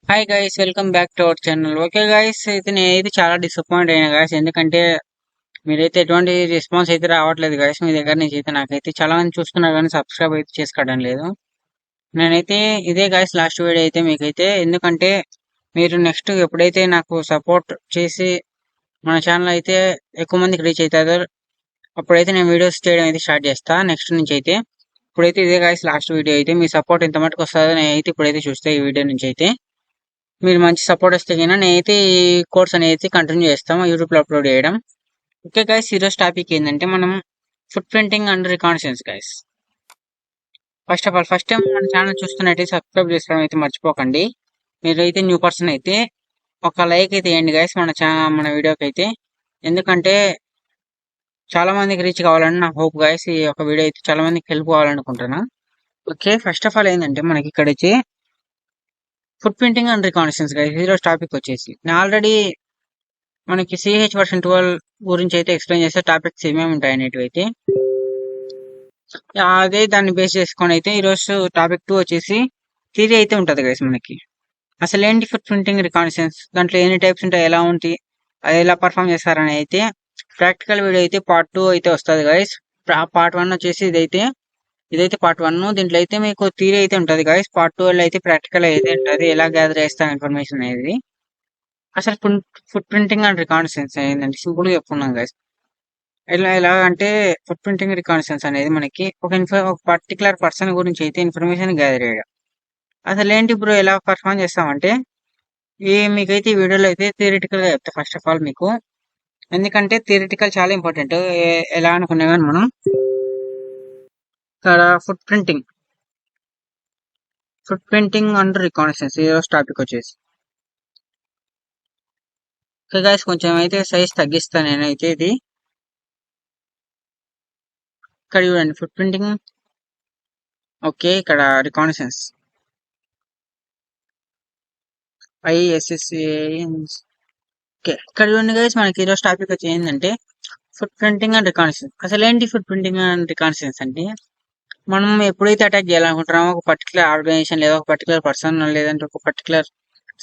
Hi guys, welcome back to our channel. Okay guys, అయితే నేనైతే చాలా డిసప్పాయింట్ అయినా గైస్. ఎందుకంటే మీరైతే ఎటువంటి రెస్పాన్స్ అయితే రావట్లేదు గైస్ మీ దగ్గర నుంచి. అయితే నాకైతే చాలా మంది చూస్తున్నారు కానీ సబ్స్క్రైబ్ అయితే చేసుకోవడం లేదు. నేనైతే ఇదే గైస్ లాస్ట్ వీడియో అయితే మీకైతే, ఎందుకంటే మీరు నెక్స్ట్ ఎప్పుడైతే నాకు సపోర్ట్ చేసి మన ఛానల్ అయితే ఎక్కువ మందికి రీచ్ అవుతుందో అప్పుడైతే నేను వీడియోస్ చేయడం అయితే స్టార్ట్ చేస్తా నెక్స్ట్ నుంచి అయితే. ఇప్పుడైతే ఇదే గైస్ లాస్ట్ వీడియో అయితే, మీ సపోర్ట్ ఎంత మటుకు వస్తుందో నేనైతే ఇప్పుడైతే చూస్తే ఈ వీడియో నుంచి అయితే మీరు మంచి సపోర్ట్ వస్తే కన్నా నేనైతే ఈ కోర్స్ అనేది కంటిన్యూ చేస్తాం యూట్యూబ్లో అప్లోడ్ చేయడం. ఓకే గైస్, ఈరోజు టాపిక్ ఏంటంటే మనం footprinting and reconnaissance guys. First of all, first time మన ఛానల్ చూస్తున్నట్టయితే సబ్స్క్రైబ్ చేసుకోవడం అయితే మర్చిపోకండి. మీరైతే న్యూ పర్సన్ అయితే ఒక లైక్ అయితే వేయండి గైస్ మన వీడియోకి అయితే. ఎందుకంటే చాలా మందికి రీచ్ కావాలని నా హోప్ గైస్. ఈ ఒక వీడియో అయితే చాలా మందికి హెల్ప్ కావాలనుకుంటున్నా. ఓకే, ఫస్ట్ ఆఫ్ ఆల్ ఏంటంటే మనకి ఇక్కడ వచ్చి footprinting and reconnaissance guys. ఈరోజు టాపిక్ వచ్చేసి నేను ఆల్రెడీ మనకి సిహెచ్ వర్షన్ 12 గురించి అయితే ఎక్స్ప్లెయిన్ చేస్తే టాపిక్స్ ఏమేమి ఉంటాయి అనేటివి అయితే అదే దాన్ని బేస్ చేసుకొని అయితే ఈరోజు టాపిక్ 2 వచ్చేసి థియరీ అయితే ఉంటుంది గైస్. మనకి అసలు ఏంటి ఫుట్ ప్రింటింగ్ రికాన్సెన్స్, దాంట్లో ఎన్ని టైప్స్ ఉంటాయి, ఎలా ఉంటాయి, అది ఎలా పర్ఫామ్ చేస్తారని అయితే ప్రాక్టికల్ వీడియో అయితే పార్ట్ 2 అయితే వస్తుంది గైస్. పార్ట్ 1 వచ్చేసి ఇదైతే పార్ట్ 1. దీంట్లో అయితే మీకు థియరీ అయితే ఉంటుంది గైస్. పార్ట్ 2 అయితే ప్రాక్టికల్ అయితే ఉంటుంది, ఎలా గ్యాదర్ చేస్తాం ఇన్ఫర్మేషన్ అనేది. అసలు ఫుట్ ప్రింటింగ్ అండ్ రికాన్సెన్స్ ఏంటంటే సింపుల్ గా చెప్పుకున్నాం గైస్. ఎలాగంటే ఫుట్ ప్రింటింగ్ రికాన్సెన్స్ అనేది మనకి ఒక పర్టికులర్ పర్సన్ గురించి అయితే ఇన్ఫర్మేషన్ గ్యాదర్ చేయడం. అసలు ఏంటి బ్రో ఎలా పర్ఫామ్ చేస్తామంటే మీకైతే ఈ వీడియోలో అయితే థియరిటికల్ గా చెప్తా ఫస్ట్ ఆఫ్ ఆల్ మీకు. ఎందుకంటే థియరిటికల్ చాలా ఇంపార్టెంట్. ఎలా అనుకున్నా కానీ మనం ఇక్కడ ఫుట్ ప్రింటింగ్ అండ్ రికాన్సెన్స్ ఈ రోజు టాపిక్ వచ్చేసి. ఓకే గైస్, కొంచెం అయితే సైజ్ తగ్గిస్తాను నేనైతే ఇది. ఇక్కడ చూడండి ఫుట్ ప్రింటింగ్. ఓకే, ఇక్కడ రికాన్సెన్స్ ఐఎస్ఎస్ఏ. ఓకే, ఇక్కడ చూడండి గైస్, మనకి ఈరోజు టాపిక్ వచ్చి ఏంటంటే ఫుట్ ప్రింటింగ్ అండ్ రికాన్సెన్స్. అసలు ఏంటి ఫుట్ ప్రింటింగ్ అండ్ రికాన్సెన్స్ అంటే, మనం ఎప్పుడైతే అటాక్ చేయాలనుకుంటున్నామో ఒక పర్టికులర్ ఆర్గనైజేషన్ లేదా ఒక పర్టికులర్ పర్సన్ లేదంటే ఒక పర్టికులర్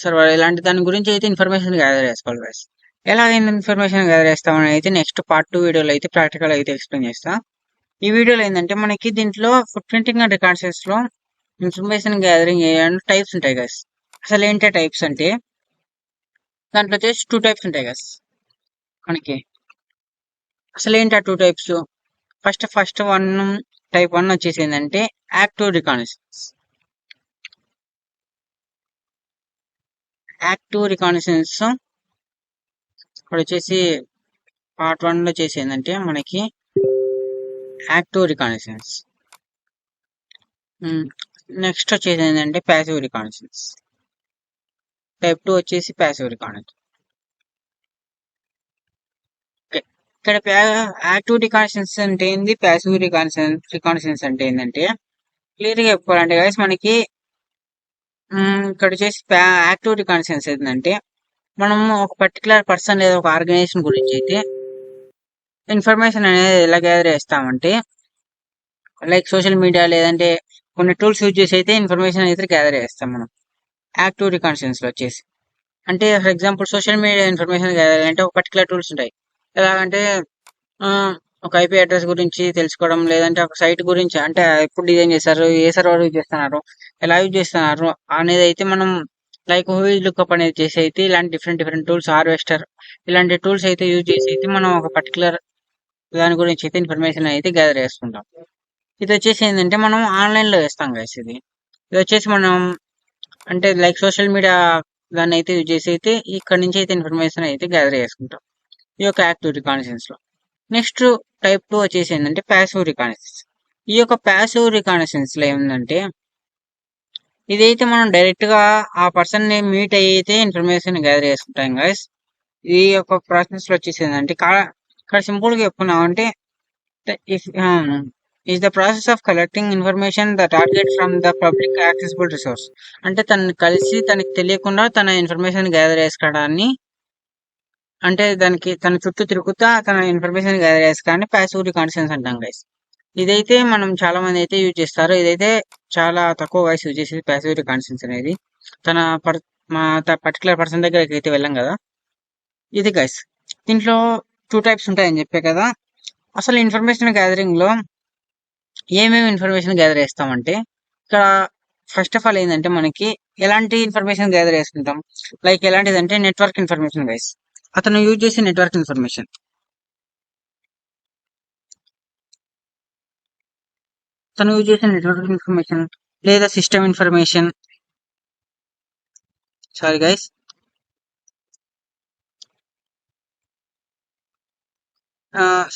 సర్వర్ ఇలాంటి దాని గురించి అయితే ఇన్ఫర్మేషన్ గ్యాదర్ చేసుకోవాలి గైస్. ఎలా ఇన్ఫర్మేషన్ గ్యాదర్ చేస్తామని అయితే నెక్స్ట్ పార్ట్ 2 వీడియోలో అయితే ప్రాక్టికల్ అయితే ఎక్స్ప్లెయిన్ చేస్తా. ఈ వీడియోలో ఏంటంటే మనకి దీంట్లో ఫుట్ ప్రింటింగ్ అండ్ రికాన్సెన్స్ లో ఇన్ఫర్మేషన్ గ్యాదరింగ్ టైప్స్ ఉంటాయి గైస్. అసలు ఏంటి టైప్స్ అంటే దాంట్లో వచ్చేసి 2 టైప్స్ ఉంటాయి గైస్ మనకి. అసలు ఏంటి ఆ 2 టైప్స్? ఫస్ట్ టైప్ 1 వచ్చేసి ఏంటంటే యాక్టివ్ రికాన్సెన్స్. ఇక్కడ వచ్చేసి పార్ట్ 1 లో వచ్చేసి ఏంటంటే మనకి యాక్టివ్ రికాన్సెన్స్. నెక్స్ట్ వచ్చేసి ఏంటంటే ప్యాసివ్ రికాన్సెన్స్. టైప్ 2 వచ్చేసి ప్యాసివ్ రికాన్సెన్స్. ఇక్కడ యాక్టివ్ రికాన్సెన్స్ అంటే ఏంది, ప్యాసివ్ రికాన్సెన్స్ అంటే ఏంటంటే క్లియర్ గా చెప్పుకోవాలంటే గైస్ మనకి ఇక్కడ వచ్చేసి యాక్టివ్ రికాన్సెన్స్ ఏంటంటే మనం ఒక పర్టికులర్ పర్సన్ లేదా ఒక ఆర్గనైజేషన్ గురించి అయితే ఇన్ఫర్మేషన్ అనేది ఎలా గ్యాదర్ చేస్తామంటే లైక్ సోషల్ మీడియా లేదంటే కొన్ని టూల్స్ యూజ్ చేసి అయితే ఇన్ఫర్మేషన్ అయితే గ్యాదర్ చేస్తాం మనం యాక్టివ్ రికాన్సెన్స్ లో వచ్చేసి. అంటే for example social media information gather అంటే ఒక పర్టికులర్ టూల్స్ ఉంటాయి. ఎలాగంటే ఆ, ఒక ఐపీ అడ్రస్ గురించి తెలుసుకోవడం, లేదంటే ఒక సైట్ గురించి అంటే ఎప్పుడు డిజైన్ చేస్తారు, ఏ సర్వర్ యూజ్ చేస్తున్నారు, ఎలా యూజ్ చేస్తున్నారు అనేది అయితే మనం లైక్ హూయిజ్ లుక్అప్ అనేది చేసి అయితే ఇలాంటి డిఫరెంట్ టూల్స్, హార్వెస్టర్ ఇలాంటి టూల్స్ అయితే యూజ్ చేసి అయితే మనం ఒక పర్టికులర్ దాని గురించి అయితే ఇన్ఫర్మేషన్ అయితే గ్యాదర్ చేసుకుంటాం. ఇది వచ్చేసి ఏంటంటే మనం ఆన్లైన్ లో వేస్తాం గైస్. ఇది వచ్చేసి మనం అంటే లైక్ సోషల్ మీడియా దాన్ని అయితే యూజ్ చేసి అయితే ఇక్కడ నుంచి అయితే ఇన్ఫర్మేషన్ అయితే గ్యాదర్ చేసుకుంటాం ఈ యొక్క యాక్టివ్ రికాన్సెన్స్ లో. నెక్స్ట్ టైప్ 2 వచ్చేసి ఏంటంటే ప్యాసివ్ రికాన్సెన్స్. ఈ యొక్క ప్యాసివ్ రికాన్సెన్స్ లో ఏముందంటే ఇదైతే మనం డైరెక్ట్ గా ఆ పర్సన్ ని మీట్ అయితే ఇన్ఫర్మేషన్ గ్యాదర్ చేసుకుంటాం గైస్. ఈ యొక్క ప్రాసెస్ లో వచ్చేసి ఏంటంటే ఇక్కడ సింపుల్ గా చెప్పుకున్నాం అంటే if is the process of collecting information the target from the public accessible resource. అంటే తనని కలిసి తనకి తెలియకుండా తన ఇన్ఫర్మేషన్ గ్యాదర్ చేసుకోవడాన్ని, అంటే తన చుట్టూ తిరుగుతా తన ఇన్ఫర్మేషన్ గ్యాదర్ చేసుకోవడాన్ని ప్యాసివ్ రికాన్సెన్స్ అంటాం గైస్. ఇదైతే మనం చాలా మంది అయితే యూజ్ చేస్తారు. ఇదైతే చాలా తక్కువ గైస్ యూజ్ చేసేది ప్యాసివ్ రికాన్సెన్స్ అనేది. తన మా పర్టికులర్ పర్సన్ దగ్గరికి అయితే వెళ్ళాం కదా. ఇది గైస్, దీంట్లో 2 టైప్స్ ఉంటాయని చెప్పే కదా. అసలు ఇన్ఫర్మేషన్ గ్యాదరింగ్ లో ఏమేమి ఇన్ఫర్మేషన్ గ్యాదర్ చేస్తామంటే, ఇక్కడ ఫస్ట్ ఆఫ్ ఆల్ ఏంటంటే మనకి ఎలాంటి ఇన్ఫర్మేషన్ గ్యాదర్ చేసుకుంటాం, లైక్ ఎలాంటిదంటే నెట్వర్క్ ఇన్ఫర్మేషన్ గైస్. అతను యూజ్ చేసే నెట్వర్క్ ఇన్ఫర్మేషన్, లేదా system information, sorry guys,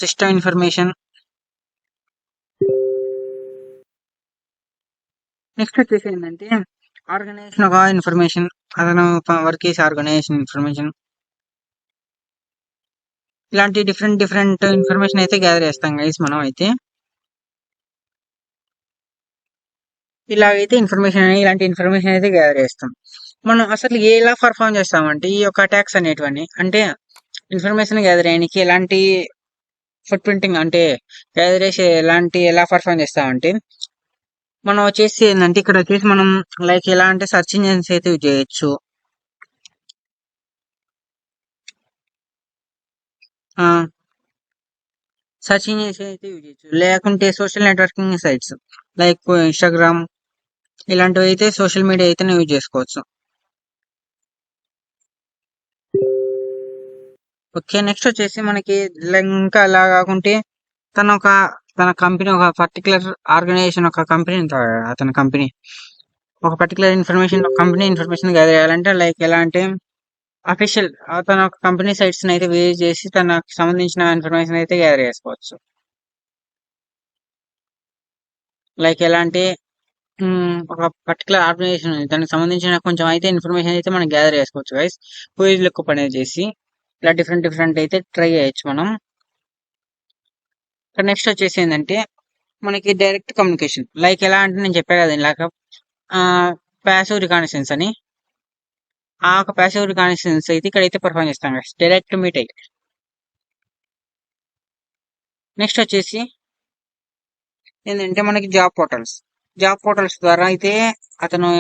system information. Next వచ్చేసి ఏంటంటే ఆర్గనైజేషన్ ఒక ఇన్ఫర్మేషన్, అతను వర్క్ చేసే ఆర్గనైజేషన్ ఇన్ఫర్మేషన్. ఇలాంటి డిఫరెంట్ డిఫరెంట్ ఇన్ఫర్మేషన్ అయితే గ్యాదర్ చేస్తాం గైస్ మనం అయితే. ఇలాగైతే ఇలాంటి ఇన్ఫర్మేషన్ అయితే గ్యాదర్ చేస్తాం. మనం అసలు ఎలా పర్ఫామ్ చేస్తామంటే ఈ యొక్క అటాక్స్ అనేటివన్నీ, అంటే ఇన్ఫర్మేషన్ గ్యాదర్ చేయడానికి ఎలాంటి ఫుట్ ప్రింటింగ్ అంటే గ్యాదర్ చేసి ఎలా పర్ఫామ్ చేస్తామంటే, మనం వచ్చేసి ఏంటంటే ఇక్కడ వచ్చేసి మనం లైక్ ఎలా అంటే సెర్చ్ ఇంజిన్స్ అయితే యూజ్ చేయొచ్చు, సెర్చ్ ఇంజిన్స్ అయితే యూజ్ చేయొచ్చు, లేకుంటే social networking sites like Instagram, ఇలాంటివి అయితే సోషల్ మీడియా అయితే యూజ్ చేసుకోవచ్చు. ఓకే, నెక్స్ట్ వచ్చేసి మనకి ఇంకా అలా కాకుంటే తన కంపెనీ ఒక పర్టికులర్ ఆర్గనైజేషన్ ఒక కంపెనీ అతని కంపెనీ ఒక పర్టికులర్ కంపెనీ ఇన్ఫర్మేషన్ గ్యాదర్ చేయాలంటే లైక్ ఎలా అంటే అఫీషియల్ తన కంపెనీ సైట్స్ అయితే విజిట్ చేసి తనకు సంబంధించిన ఇన్ఫర్మేషన్ అయితే గ్యాదర్ చేసుకోవచ్చు. లైక్ ఎలా అంటే ఒక పర్టికులర్ ఆర్గనైజేషన్ దానికి సంబంధించిన కొంచెం అయితే ఇన్ఫర్మేషన్ అయితే మనం గ్యాదర్ చేసుకోవచ్చు గైస్. క్వైజ్ లెక్క పని చేసి ఇలా డిఫరెంట్ డిఫరెంట్ అయితే ట్రై చేయొచ్చు మనం. నెక్స్ట్ వచ్చేసి ఏంటంటే మనకి డైరెక్ట్ కమ్యూనికేషన్, లైక్ ఎలా అంటే నేను చెప్పా కదా ఇందాక ప్యాసివ్ రికానెసెన్స్ అని. ఆ ఒక ప్యాసివ్ రికానెసెన్స్ అయితే ఇక్కడైతే పర్ఫామ్ చేస్తాం గైస్, డైరెక్ట్ మీట్ అయితే. నెక్స్ట్ వచ్చేసి ఏంటంటే మనకి జాబ్ పోర్టల్స్ ద్వారా అయితే అతను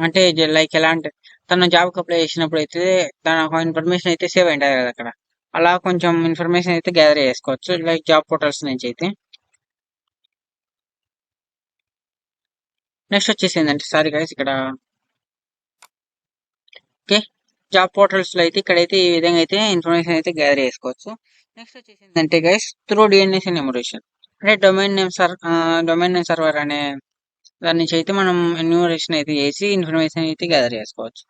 అంటే లైక్ ఎలా అంటే తను జాబ్కి అప్లై చేసినప్పుడు అయితే తన ఇన్ఫర్మేషన్ అయితే సేవ్ అయింటుంది కదా అక్కడ. అలా కొంచెం ఇన్ఫర్మేషన్ అయితే గ్యాదర్ చేసుకోవచ్చు లైక్ జాబ్ పోర్టల్స్ నుంచి అయితే. నెక్స్ట్ వచ్చేసి ఏంటంటే సారీ గైస్ ఇక్కడ ఓకే, జాబ్ పోర్టల్స్ లో అయితే ఇక్కడైతే ఈ విధంగా అయితే ఇన్ఫర్మేషన్ అయితే గ్యాదర్ చేసుకోవచ్చు. నెక్స్ట్ వచ్చేసి ఏంటంటే గైస్ త్రూ డిఎన్ఎస్ ఎన్యూమరేషన్, అంటే డొమైన్ నేమ్ సర్వర్ అనే దాని నుంచి అయితే మనం ఎన్యూమరేషన్ అయితే చేసి ఇన్ఫర్మేషన్ అయితే గ్యాదర్ చేసుకోవచ్చు.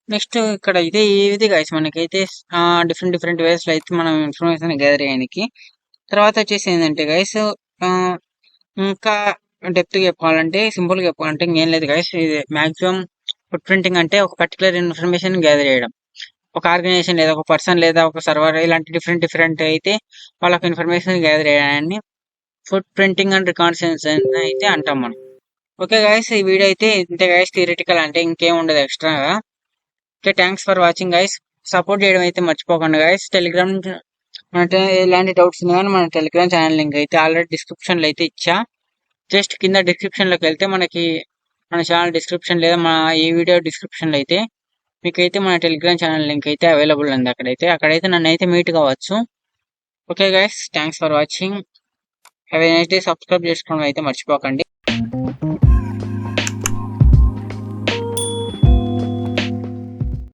నెక్స్ట్ ఇక్కడ అయితే ఇది గైస్ మనకైతే డిఫరెంట్ డిఫరెంట్ వేస్ లో అయితే మనం ఇన్ఫర్మేషన్ గ్యాదర్ చేయడానికి. తర్వాత వచ్చేసి ఏంటంటే గైస్ ఇంకా డెప్త్ చెప్పాలంటే సింపుల్ గా చెప్పాలంటే ఇంకేం లేదు గైస్, ఇది మాక్సిమం ఫుట్ ప్రింటింగ్ అంటే ఒక పర్టికులర్ ఇన్ఫర్మేషన్ గ్యాదర్ చేయడం, ఒక ఆర్గనైజేషన్ లేదా ఒక పర్సన్ లేదా ఒక సర్వర్ ఇలాంటి డిఫరెంట్ డిఫరెంట్ అయితే వాళ్ళకి ఇన్ఫర్మేషన్ గ్యాదర్ చేయడాన్ని ఫుట్ ప్రింటింగ్ అండ్ రికాన్సెన్స్ అయితే అంటాం మనం. ఓకే గైస్, ఈ వీడియో అయితే ఇంతే గైస్, థియరిటికల్ అంటే ఇంకేం ఉండదు ఎక్స్ట్రాగా. Okay, thanks for watching guys. Support చేయడం అయితే మర్చిపోకండి గైస్. టెలిగ్రామ్ అంటే ఎలాంటి డౌట్స్ ఉన్నా కానీ మన టెలిగ్రామ్ ఛానల్ లింక్ అయితే ఆల్రెడీ డిస్క్రిప్షన్ లో అయితే ఇచ్చా. జస్ట్ కింద డిస్క్రిప్షన్ లోకి వెళ్తే మనకి మన ఛానల్ డిస్క్రిప్షన్ లేదా మన ఈ వీడియో డిస్క్రిప్షన్ లో అయితే మీకైతే మన టెలిగ్రామ్ ఛానల్ లింక్ అయితే అవైలబుల్ ఉంది. అక్కడైతే నన్ను అయితే మీట్ కావచ్చు. Okay guys, thanks for watching. Have a nice day. Subscribe చేసుకోవడం అయితే మర్చిపోకండి.